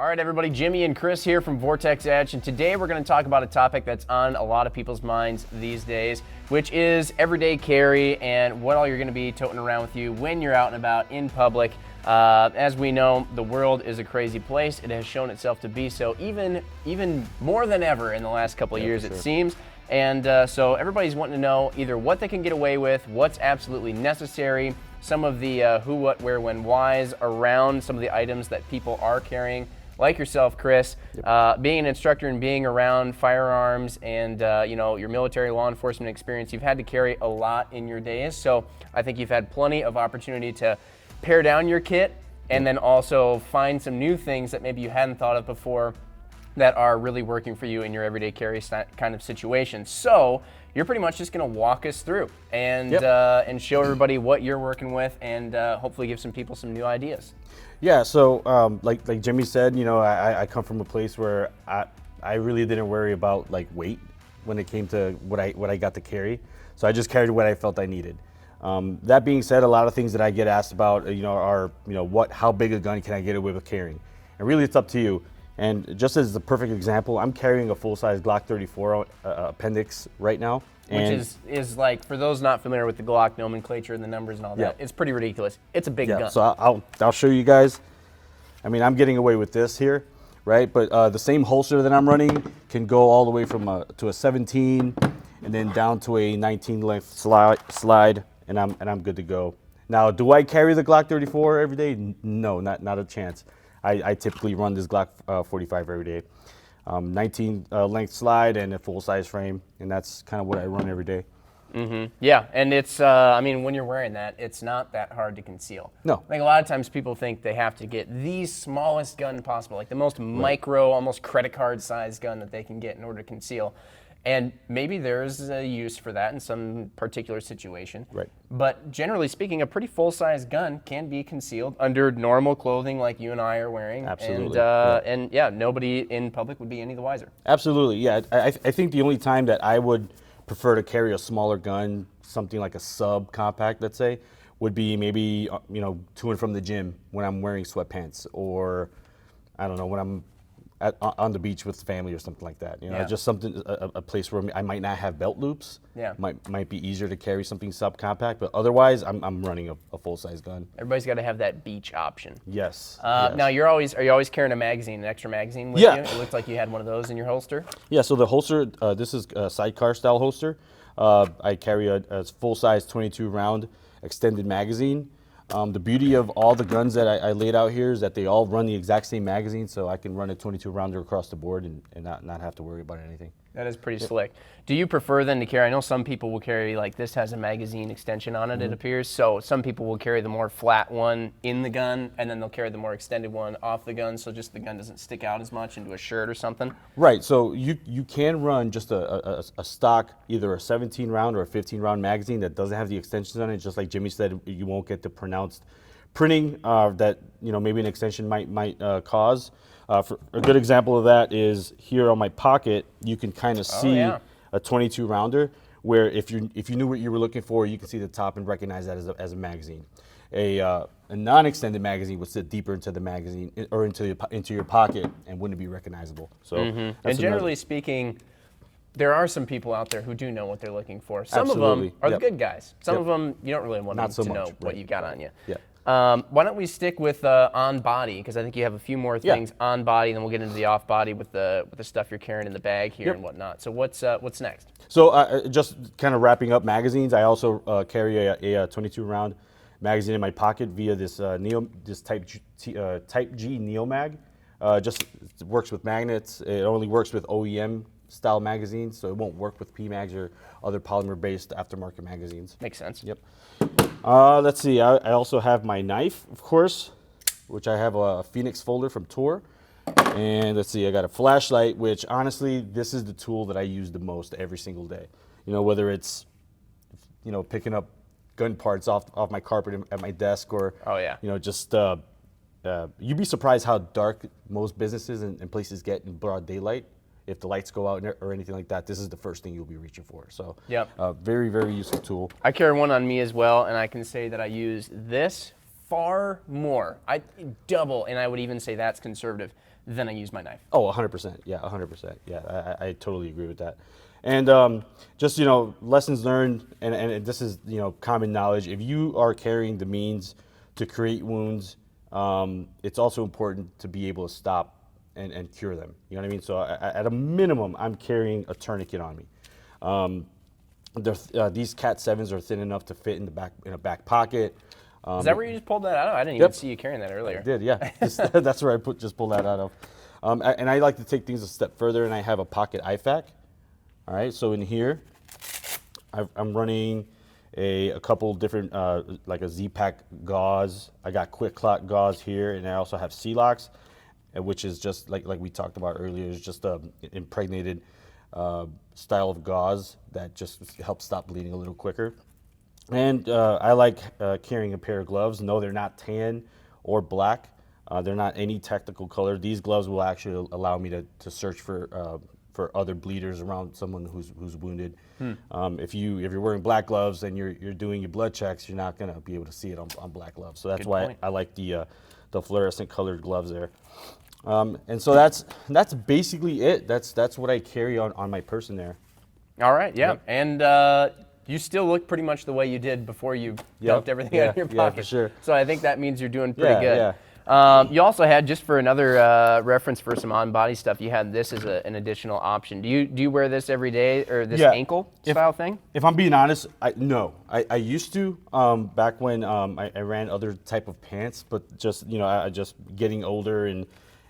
All right, everybody, Jimmy and Chris here from Vortex Edge, and today we're going to talk about a topic that's on a lot of people's minds these days, which is everyday carry and what all you're going to be toting around with you when you're out and about in public. As we know, the world is a crazy place. It has shown itself to be so even more than ever in the last couple of years, it seems. And so everybody's wanting to know either what they can get away with, what's absolutely necessary, some of the who, what, where, when, whys around some of the items that people are carrying. Like yourself, Chris, being an instructor and being around firearms and your military law enforcement experience, you've had to carry a lot in your days. So I think you've had plenty of opportunity to pare down your kit and then also find some new things that maybe you hadn't thought of before that are really working for you in your everyday carry kind of situation. So you're pretty much just going to walk us through and show everybody what you're working with and hopefully give some people some new ideas. Yeah, so like Jimmy said, I come from a place where I really didn't worry about like weight when it came to what I got to carry. So I just carried what I felt I needed. That being said, a lot of things that I get asked about, are how big a gun can I get away with carrying? And really, it's up to you. And just as the perfect example, I'm carrying a full-size Glock 34 appendix right now. Which is like, for those not familiar with the Glock nomenclature and the numbers and all that, it's pretty ridiculous. It's a big gun. So I'll show you guys. I mean, I'm getting away with this here, right? But the same holster that I'm running can go all the way from to a 17 and then down to a 19 length slide, and I'm good to go. Now, do I carry the Glock 34 every day? No, not a chance. I typically run this Glock 45 every day. 19 length slide and a full-size frame, and that's kind of what I run every day. Mm-hmm. Yeah, and it's, when you're wearing that, it's not that hard to conceal. No. Like a lot of times people think they have to get the smallest gun possible, like the most micro, almost credit card size gun that they can get in order to conceal. And maybe there's a use for that in some particular situation. Right. But generally speaking, a pretty full-size gun can be concealed under normal clothing like you and I are wearing. Absolutely. And nobody in public would be any the wiser. Absolutely, yeah. I think the only time that I would prefer to carry a smaller gun, something like a sub-compact, let's say, would be maybe, to and from the gym when I'm wearing sweatpants, or, I don't know, when I'm on the beach with family or something like that. Just something, a place where I might not have belt loops. Yeah. Might be easier to carry something subcompact, but otherwise I'm running a full-size gun. Everybody's got to have that beach option. Yes. Now are you always carrying a magazine, an extra magazine with you? It looked like you had one of those in your holster. Yeah, so the holster, this is a sidecar style holster. I carry a full-size 22 round extended magazine. The beauty of all the guns that I laid out here is that they all run the exact same magazine, so I can run a 22 rounder across the board and not have to worry about anything. That is pretty slick. Do you prefer then to carry, I know some people will carry, like this has a magazine extension on it, it appears, so some people will carry the more flat one in the gun, and then they'll carry the more extended one off the gun, so just the gun doesn't stick out as much into a shirt or something? Right, so you can run just a stock, either a 17 round or a 15 round magazine that doesn't have the extensions on it. Just like Jimmy said, you won't get the pronounced printing that maybe an extension might cause. For a good example of that is here on my pocket, you can kind of see a 22 rounder, where if you knew what you were looking for, you can see the top and recognize that as a magazine. A non-extended magazine would sit deeper into the magazine or into your pocket and wouldn't be recognizable. So, and generally speaking, there are some people out there who do know what they're looking for. Some Absolutely. of them are the good guys. Some of them you don't really want to know what you've got on you. Yeah. Why don't we stick with on body, because I think you have a few more things on body, and then we'll get into the off body with the stuff you're carrying in the bag here and whatnot. So what's next? So just kind of wrapping up magazines, I also carry a 22 round magazine in my pocket via this Type G Neo Mag. Just works with magnets. It only works with OEM style magazines, so it won't work with PMags or other polymer-based aftermarket magazines. Makes sense. Yep. Let's see, I also have my knife, of course, which I have a Phoenix folder from Tour. And let's see, I got a flashlight, which honestly, this is the tool that I use the most every single day. Whether it's, picking up gun parts off my carpet at my desk, or, just, you'd be surprised how dark most businesses and places get in broad daylight. If the lights go out or anything like that, this is the first thing you'll be reaching for. So, very, very useful tool. I carry one on me as well, and I can say that I use this far more. I double, and I would even say that's conservative, then I use my knife. Oh, 100%. Yeah, 100%. Yeah, I totally agree with that. And just, lessons learned, and this is, common knowledge. If you are carrying the means to create wounds, it's also important to be able to stop and cure them. You know what I mean? So at a minimum, I'm carrying a tourniquet on me. These Cat 7s are thin enough to fit in a back pocket. Is that where you just pulled that out of? I didn't even see you carrying that earlier. I did, yeah. That's where I just pulled that out of. And I like to take things a step further, and I have a pocket IFAK. All right, so in here, I'm running a couple different, like a Z-Pack gauze. I got Quick Clot gauze here, and I also have C-Locks, which is just like we talked about earlier, is just a impregnated style of gauze that just helps stop bleeding a little quicker. And I like carrying a pair of gloves. No, they're not tan or black. They're not any technical color. These gloves will actually allow me to search for other bleeders around someone who's wounded. If you're wearing black gloves and you're doing your blood checks, you're not going to be able to see it on black gloves. So that's Good why point. I like the fluorescent colored gloves there. And so that's basically it. That's what I carry on my person there. All right, yeah. Yep. And you still look pretty much the way you did before you dumped everything out of your pocket. Yeah, for sure. So I think that means you're doing pretty good. Yeah. You also had, just for another reference for some on-body stuff, you had this as an additional option. Do you wear this every day, or this ankle style thing? If I'm being honest, no. I used to back when I ran other type of pants, but just I just getting older and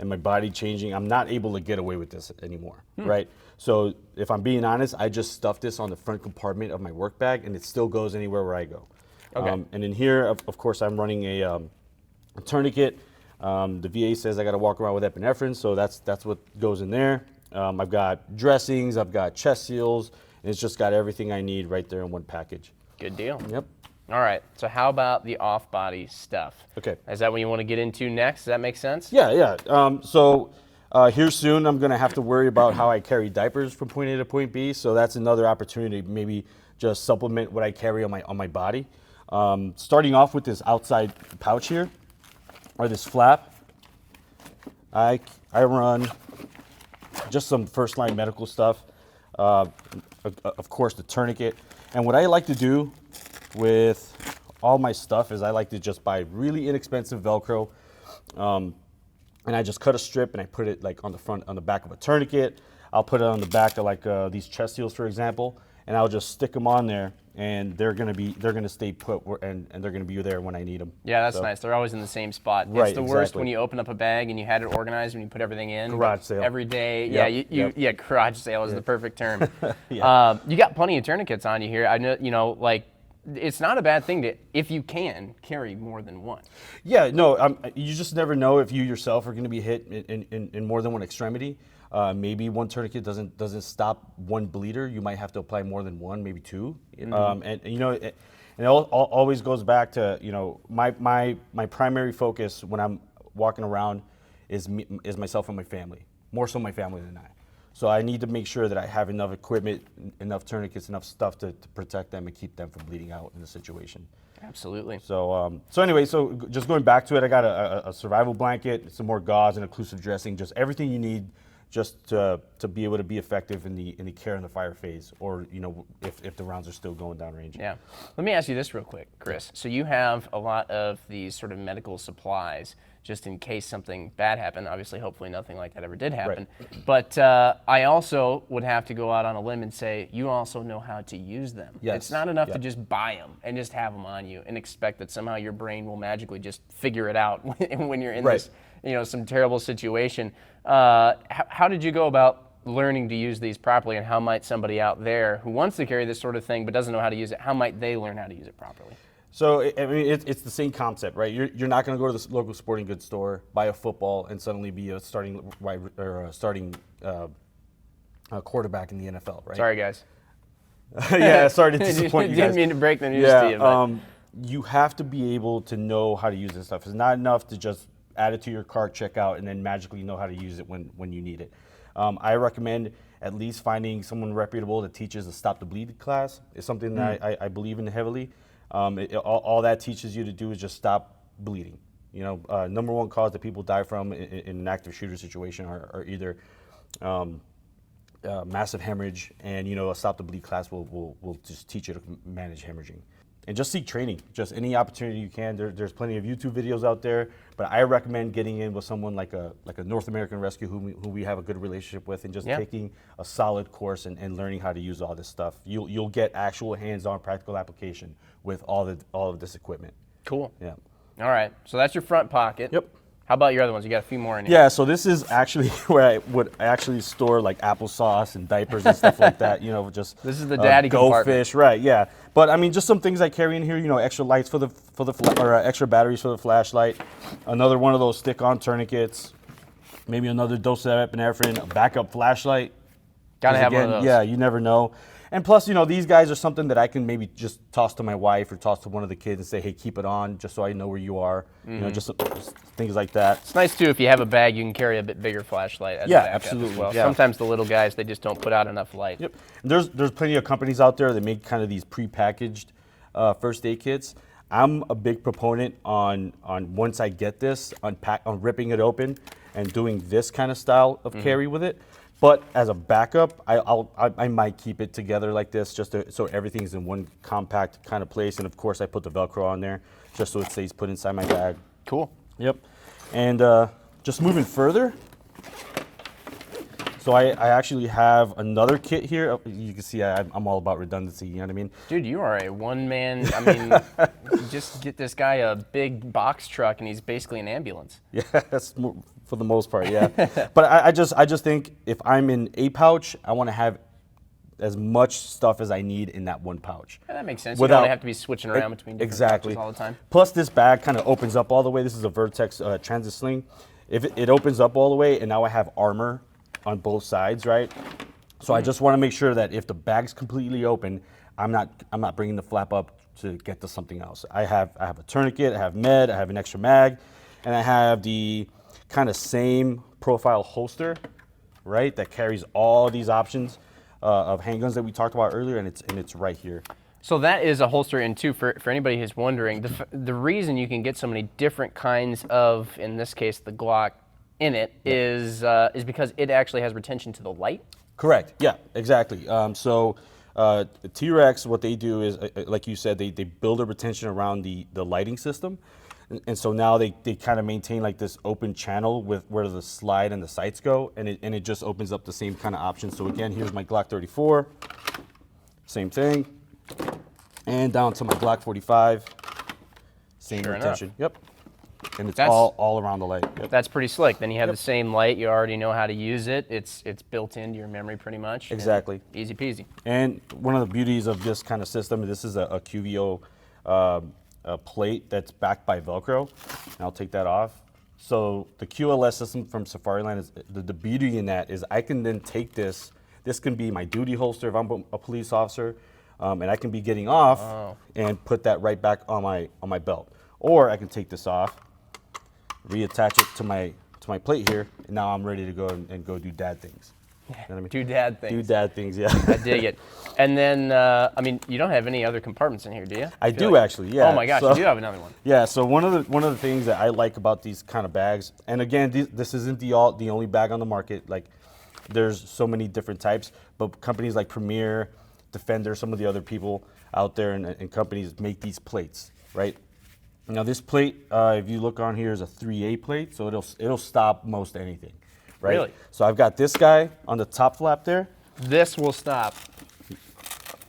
my body changing, I'm not able to get away with this anymore, right? So if I'm being honest, I just stuff this on the front compartment of my work bag, and it still goes anywhere where I go. Okay. And in here, of course, I'm running a tourniquet. The VA says I got to walk around with epinephrine, so that's what goes in there. I've got dressings, I've got chest seals, and it's just got everything I need right there in one package. Good deal. Yep. All right, so how about the off-body stuff? Okay. Is that what you want to get into next? Does that make sense? Yeah. So here soon, I'm going to have to worry about how I carry diapers from point A to point B. So that's another opportunity, maybe just supplement what I carry on my body. Starting off with this outside pouch here, or this flap, I run just some first line medical stuff. Of course, the tourniquet. And what I like to do with all my stuff is I like to just buy really inexpensive Velcro, and I just cut a strip and I put it like on the back of a tourniquet. I'll put it on the back of like these chest seals, for example, and I'll just stick them on there, and they're gonna stay put, and they're gonna be there when I need them. Yeah, that's nice. They're always in the same spot. Right, It's the worst exactly. when you open up a bag and you had it organized when you put everything in. Garage sale. Every day. Yep, Yeah, garage sale is the perfect term. Yeah. You got plenty of tourniquets on you here. I know, like, it's not a bad thing to, if you can, carry more than one. Yeah, no, you just never know if you yourself are going to be hit in more than one extremity. Maybe one tourniquet doesn't stop one bleeder. You might have to apply more than one, maybe two. And it always goes back to my primary focus when I'm walking around is myself and my family, more so my family than I. So I need to make sure that I have enough equipment, enough tourniquets, enough stuff to protect them and keep them from bleeding out in the situation. Absolutely. So anyway, just going back to it, I got a survival blanket, some more gauze, and occlusive dressing, just everything you need just to be able to be effective in the care and the fire phase, or if the rounds are still going downrange. Yeah. Let me ask you this real quick, Chris. So you have a lot of these sort of medical supplies just in case something bad happened. Obviously, hopefully nothing like that ever did happen. Right. But I also would have to go out on a limb and say you also know how to use them. Yes. It's not enough Yeah. to just buy them and just have them on you and expect that somehow your brain will magically just figure it out when you're in Right. this, some terrible situation. How did you go about learning to use these properly, and how might somebody out there who wants to carry this sort of thing but doesn't know how to use it, how might they learn how to use it properly? So I mean, it's the same concept, right? You're not going to go to the local sporting goods store, buy a football, and suddenly be a starting quarterback in the NFL, right? Sorry, guys. Yeah, sorry to disappoint you guys. Didn't mean to break the news to you. But. You have to be able to know how to use this stuff. It's not enough to just add it to your cart, check out, and then magically know how to use it when you need it. I recommend at least finding someone reputable that teaches a Stop the Bleed class. It's something that I believe in heavily. All that teaches you to do is just stop bleeding. Number one cause that people die from in an active shooter situation are either massive hemorrhage, and a stop the bleed class will just teach you to manage hemorrhaging. And just seek training, just any opportunity you can. There's plenty of YouTube videos out there, but I recommend getting in with someone like a North American Rescue who we have a good relationship with, and just taking a solid course and learning how to use all this stuff. You'll get actual hands-on practical application with all of this equipment. Cool. Yeah. All right, so that's your front pocket. Yep. How about your other ones? You got a few more in here. Yeah, so this is actually where I would actually store like applesauce and diapers and stuff like that. Just this is the daddy go compartment. fish, right? Yeah, but I mean, just some things I carry in here. Extra lights or extra batteries for the flashlight. Another one of those stick-on tourniquets. Maybe another dose of epinephrine, a backup flashlight. Gotta have one of those. Yeah, you never know. And plus, these guys are something that I can maybe just toss to my wife or toss to one of the kids and say, hey, keep it on, just so I know where you are. Just things like that. It's nice, too, if you have a bag, you can carry a bit bigger flashlight as a backup absolutely. as well. Yeah. Sometimes the little guys, they just don't put out enough light. Yep. There's plenty of companies out there that make kind of these pre-packaged first aid kits. I'm a big proponent on once I get this, on ripping it open and doing this kind of style of carry with it. But as a backup, I might keep it together like this, just so everything's in one compact kind of place. And of course, I put the Velcro on there just so it stays put inside my bag. Cool. Yep. And just moving further, so I actually have another kit here. You can see I'm all about redundancy, you know what I mean? Dude, you are a one-man, you just get this guy a big box truck and he's basically an ambulance. Yeah, that's for the most part, yeah. But I just think if I'm in a pouch, I want to have as much stuff as I need in that one pouch. Yeah, that makes sense. You don't have to be switching around between different pouches all the time. Plus, this bag kind of opens up all the way. This is a Vortex transit sling. If it opens up all the way, and now I have armor on both sides, right? So I just want to make sure that if the bag's completely open, I'm not bringing the flap up to get to something else. I have a tourniquet, I have med, I have an extra mag, and I have the kind of same profile holster, right? That carries all these options of handguns that we talked about earlier, and it's right here. So that is a holster in too, for anybody who's wondering. The reason you can get so many different kinds of, in this case, the Glock in it is because it actually has retention to the light. Correct. Yeah, exactly. So T-Rex, what they do is, like you said, they build a retention around the lighting system. And so now they kind of maintain like this open channel with where the slide and the sights go, and it just opens up the same kind of options. So again, here's my Glock 34, same thing, and down to my Glock 45, same retention. Yep. And it's all around the light. Yep. That's pretty slick. Then you have the same light. You already know how to use it. It's built into your memory pretty much. Exactly. Easy peasy. And one of the beauties of this kind of system, this is a QVO plate that's backed by Velcro. And I'll take that off. So the QLS system from Safariland, is the beauty in that is I can then take this. This can be my duty holster if I'm a police officer, and I can be getting off and put that right back on my belt. Or I can take this off, reattach it to my plate here, and now I'm ready to go and go do dad things. You know what I mean? Do dad things. Do dad things, yeah. I dig it. And then, you don't have any other compartments in here, do you? I do actually, yeah. Oh my gosh, you do have another one. Yeah, so one of the things that I like about these kind of bags, and again, this isn't the only bag on the market. Like, there's so many different types, but companies like Premier, Defender, some of the other people out there and companies make these plates, right? Now this plate, if you look on here, is a 3A plate, so it'll stop most anything, right? Really? So I've got this guy on the top flap there. This will stop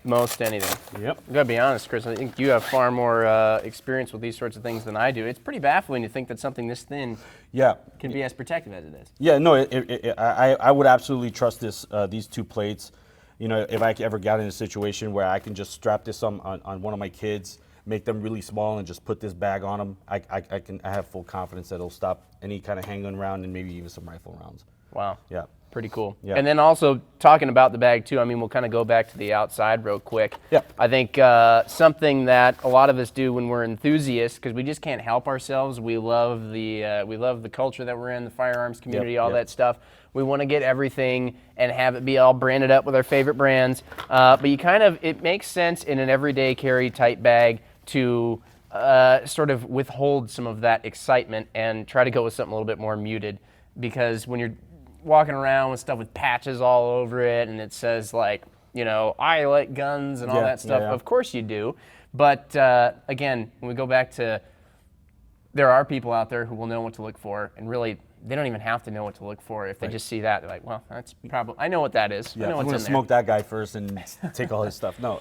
most anything. Yep. I gotta be honest, Chris, I think you have far more experience with these sorts of things than I do. It's pretty baffling to think that something this thin can be as protective as it is. Yeah, no, I would absolutely trust these two plates. You know, if I ever got in a situation where I can just strap this on one of my kids, make them really small, and just put this bag on them, I have full confidence that it'll stop any kind of handgun round and maybe even some rifle rounds. Wow. Yeah. Pretty cool. Yeah. And then also talking about the bag too, I mean, we'll kind of go back to the outside real quick. Yeah. I think something that a lot of us do when we're enthusiasts, because we just can't help ourselves. We love the culture that we're in, the firearms community, all that stuff. We want to get everything and have it be all branded up with our favorite brands. But it makes sense in an everyday carry type bag to sort of withhold some of that excitement and try to go with something a little bit more muted, because when you're walking around with stuff with patches all over it and it says like, you know, I like guns and all that stuff, of course you do. But again, when we go back to, there are people out there who will know what to look for, and really they don't even have to know what to look for. If they just see that, they're like, well, that's probably, I know what that is. Yeah, I know I'm what's gonna in smoke that guy first and take all his stuff. No,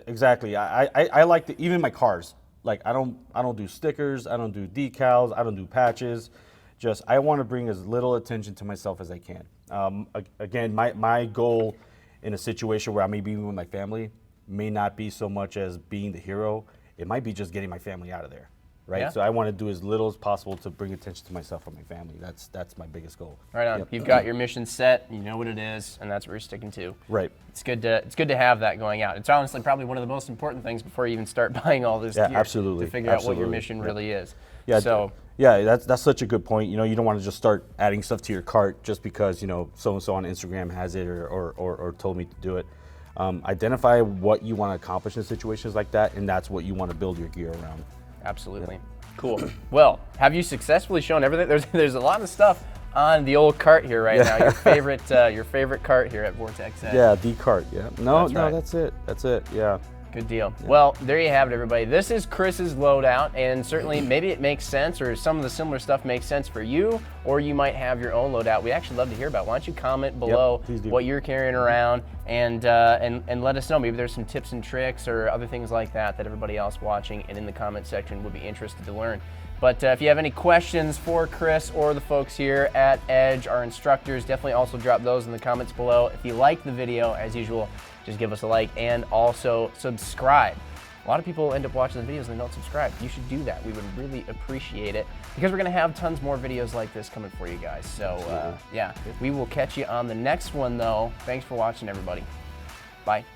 exactly. I like even my cars. Like I don't do stickers. I don't do decals. I don't do patches. Just I want to bring as little attention to myself as I can. Again, my goal in a situation where I may be with my family may not be so much as being the hero. It might be just getting my family out of there, right? Yeah. So I want to do as little as possible to bring attention to myself and my family. That's my biggest goal. Right on. Yep. You've got your mission set. You know what it is, and that's what you're sticking to. Right. It's good to have that going out. It's honestly probably one of the most important things before you even start buying all this gear. Absolutely. To figure out what your mission really is. Yeah. So. Yeah, that's such a good point. You know, you don't want to just start adding stuff to your cart just because, you know, so-and-so on Instagram has it or told me to do it. Identify what you want to accomplish in situations like that, and that's what you want to build your gear around. Absolutely. Cool. Well, have you successfully shown everything? There's a lot of stuff on the old cart here right now. Your favorite cart here at Vortex Edge. Yeah, the cart. Yeah. No, right. that's it. That's it. Yeah. Good deal. Yeah. Well, there you have it, everybody. This is Chris's loadout, and certainly maybe it makes sense, or some of the similar stuff makes sense for you, or you might have your own loadout. We actually love to hear about it. Why don't you comment below what you're carrying around, and let us know. Maybe there's some tips and tricks or other things like that that everybody else watching and in the comment section would be interested to learn. But if you have any questions for Chris or the folks here at Edge, our instructors, definitely also drop those in the comments below. If you like the video, as usual, just give us a like and also subscribe. A lot of people end up watching the videos and they don't subscribe. You should do that. We would really appreciate it, because we're going to have tons more videos like this coming for you guys. So yeah, we will catch you on the next one though. Thanks for watching, everybody. Bye.